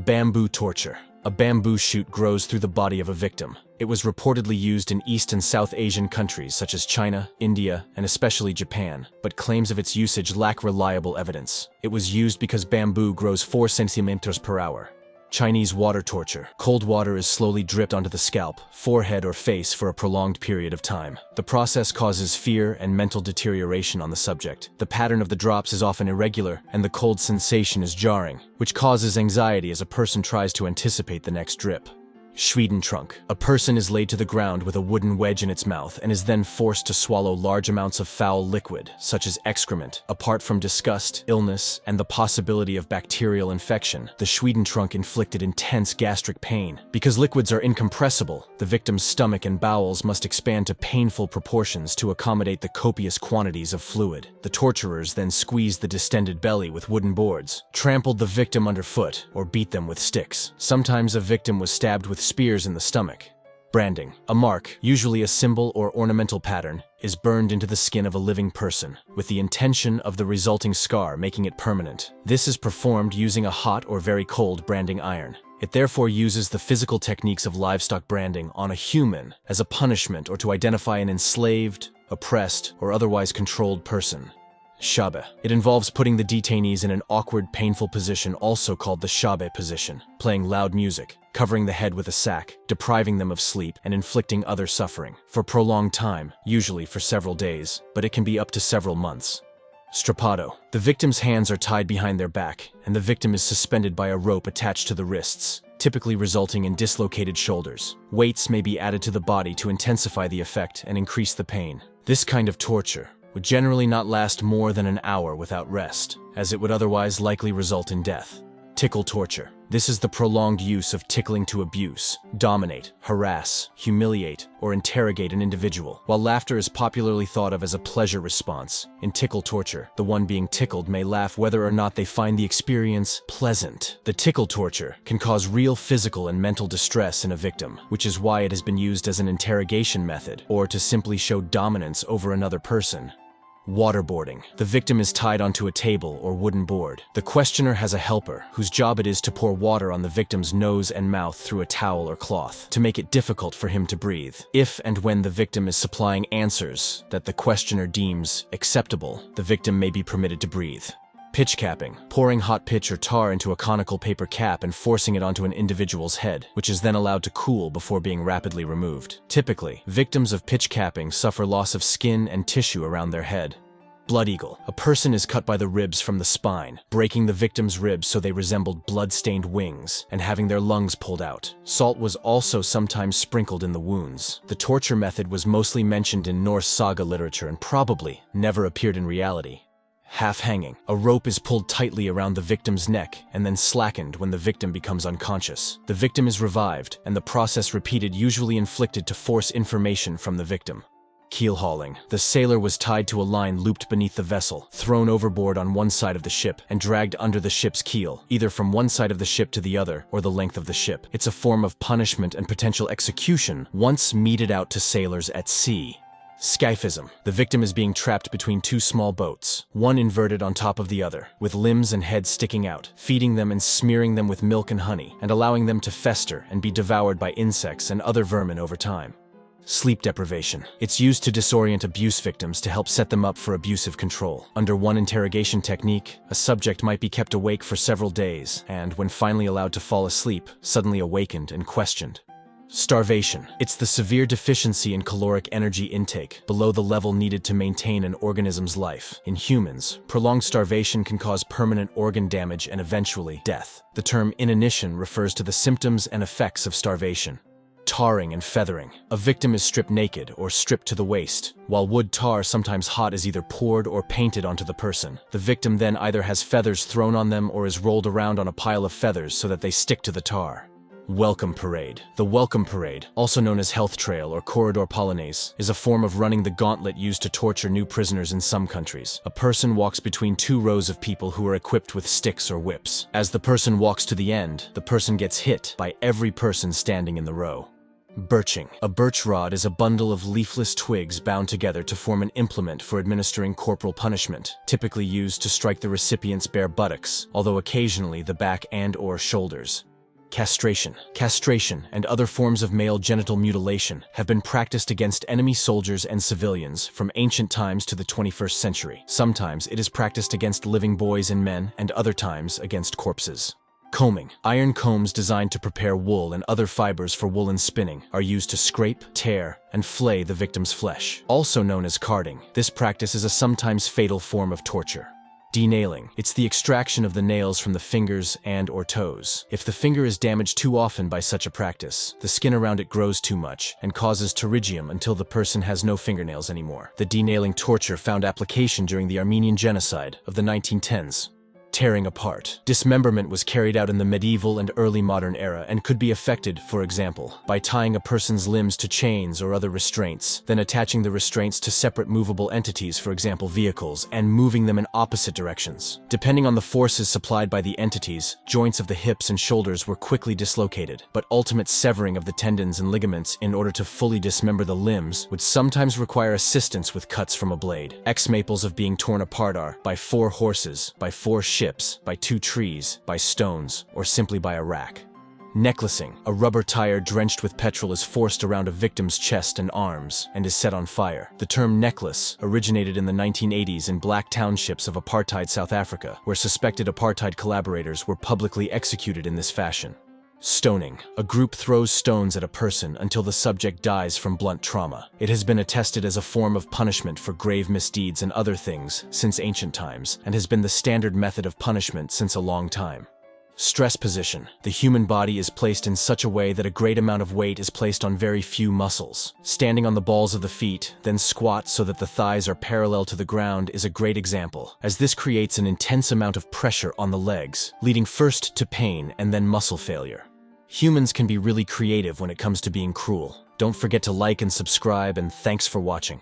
Bamboo torture. A bamboo shoot grows through the body of a victim. It was reportedly used in East and South Asian countries such as China, India, and especially Japan, but claims of its usage lack reliable evidence. It was used because bamboo grows 4 centimeters per hour. Chinese water torture. Cold water is slowly dripped onto the scalp, forehead, or face for a prolonged period of time. The process causes fear and mental deterioration on the subject. The pattern of the drops is often irregular, and the cold sensation is jarring, which causes anxiety as a person tries to anticipate the next drip. Schwedentrunk. A person is laid to the ground with a wooden wedge in its mouth and is then forced to swallow large amounts of foul liquid, such as excrement. Apart from disgust, illness, and the possibility of bacterial infection, the Schwedentrunk inflicted intense gastric pain. Because liquids are incompressible, the victim's stomach and bowels must expand to painful proportions to accommodate the copious quantities of fluid. The torturers then squeezed the distended belly with wooden boards, trampled the victim underfoot, or beat them with sticks. Sometimes a victim was stabbed with spears in the stomach. Branding. A mark, usually a symbol or ornamental pattern, is burned into the skin of a living person, with the intention of the resulting scar making it permanent. This is performed using a hot or very cold branding iron. It therefore uses the physical techniques of livestock branding on a human as a punishment or to identify an enslaved, oppressed, or otherwise controlled person. Shabeh. It involves putting the detainees in an awkward, painful position also called the Shabeh position, playing loud music, covering the head with a sack, depriving them of sleep, and inflicting other suffering, for prolonged time, usually for several days, but it can be up to several months. Strappado. The victim's hands are tied behind their back, and the victim is suspended by a rope attached to the wrists, typically resulting in dislocated shoulders. Weights may be added to the body to intensify the effect and increase the pain. This kind of torture would generally not last more than an hour without rest, as it would otherwise likely result in death. Tickle torture. This is the prolonged use of tickling to abuse, dominate, harass, humiliate, or interrogate an individual. While laughter is popularly thought of as a pleasure response, in tickle torture, the one being tickled may laugh whether or not they find the experience pleasant. The tickle torture can cause real physical and mental distress in a victim, which is why it has been used as an interrogation method, or to simply show dominance over another person. Waterboarding. The victim is tied onto a table or wooden board. The questioner has a helper, whose job it is to pour water on the victim's nose and mouth through a towel or cloth, to make it difficult for him to breathe. If and when the victim is supplying answers that the questioner deems acceptable, the victim may be permitted to breathe. Pitchcapping. Pouring hot pitch or tar into a conical paper cap and forcing it onto an individual's head, which is then allowed to cool before being rapidly removed. Typically, victims of pitchcapping suffer loss of skin and tissue around their head. Blood eagle. A person is cut by the ribs from the spine, breaking the victim's ribs so they resembled blood-stained wings, and having their lungs pulled out. Salt was also sometimes sprinkled in the wounds. The torture method was mostly mentioned in Norse saga literature and probably never appeared in reality. Half-hanging. A rope is pulled tightly around the victim's neck and then slackened when the victim becomes unconscious. The victim is revived, and the process repeated, usually inflicted to force information from the victim. Keelhauling. The sailor was tied to a line looped beneath the vessel, thrown overboard on one side of the ship, and dragged under the ship's keel, either from one side of the ship to the other, or the length of the ship. It's a form of punishment and potential execution once meted out to sailors at sea. Scaphism. The victim is being trapped between 2 small boats, one inverted on top of the other, with limbs and heads sticking out, feeding them and smearing them with milk and honey, and allowing them to fester and be devoured by insects and other vermin over time. Sleep deprivation. It's used to disorient abuse victims to help set them up for abusive control. Under one interrogation technique, a subject might be kept awake for several days, and when finally allowed to fall asleep, suddenly awakened and questioned. Starvation. It's the severe deficiency in caloric energy intake, below the level needed to maintain an organism's life. In humans, prolonged starvation can cause permanent organ damage and eventually death. The term inanition refers to the symptoms and effects of starvation. Tarring and feathering. A victim is stripped naked or stripped to the waist, while wood tar, sometimes hot, is either poured or painted onto the person. The victim then either has feathers thrown on them or is rolled around on a pile of feathers so that they stick to the tar. Welcome parade. The welcome parade, also known as health trail or corridor polonaise, is a form of running the gauntlet used to torture new prisoners in some countries. A person walks between 2 rows of people who are equipped with sticks or whips. As the person walks to the end, the person gets hit by every person standing in the row. Birching. A birch rod is a bundle of leafless twigs bound together to form an implement for administering corporal punishment, typically used to strike the recipient's bare buttocks, although occasionally the back and/or shoulders. Castration. Castration and other forms of male genital mutilation have been practiced against enemy soldiers and civilians from ancient times to the 21st century. Sometimes it is practiced against living boys and men, and other times against corpses. Combing. Iron combs designed to prepare wool and other fibers for woolen spinning are used to scrape, tear, and flay the victim's flesh. Also known as carding, this practice is a sometimes fatal form of torture. Denailing. It's the extraction of the nails from the fingers and/or toes. If the finger is damaged too often by such a practice, the skin around it grows too much and causes pterygium until the person has no fingernails anymore. The denailing torture found application during the Armenian genocide of the 1910s. Tearing apart. Dismemberment was carried out in the medieval and early modern era and could be effected, for example, by tying a person's limbs to chains or other restraints, then attaching the restraints to separate movable entities, for example vehicles, and moving them in opposite directions. Depending on the forces supplied by the entities, joints of the hips and shoulders were quickly dislocated, but ultimate severing of the tendons and ligaments in order to fully dismember the limbs would sometimes require assistance with cuts from a blade. Examples of being torn apart are by 4 horses, by 4 ships, by 2 trees, by stones, or simply by a rack. Necklacing. A rubber tire drenched with petrol is forced around a victim's chest and arms and is set on fire. The term necklace originated in the 1980s in black townships of apartheid South Africa, where suspected apartheid collaborators were publicly executed in this fashion. Stoning. A group throws stones at a person until the subject dies from blunt trauma. It has been attested as a form of punishment for grave misdeeds and other things since ancient times, and has been the standard method of punishment since a long time. Stress position. The human body is placed in such a way that a great amount of weight is placed on very few muscles. Standing on the balls of the feet, then squat so that the thighs are parallel to the ground is a great example, as this creates an intense amount of pressure on the legs, leading first to pain and then muscle failure. Humans can be really creative when it comes to being cruel. Don't forget to like and subscribe, and thanks for watching.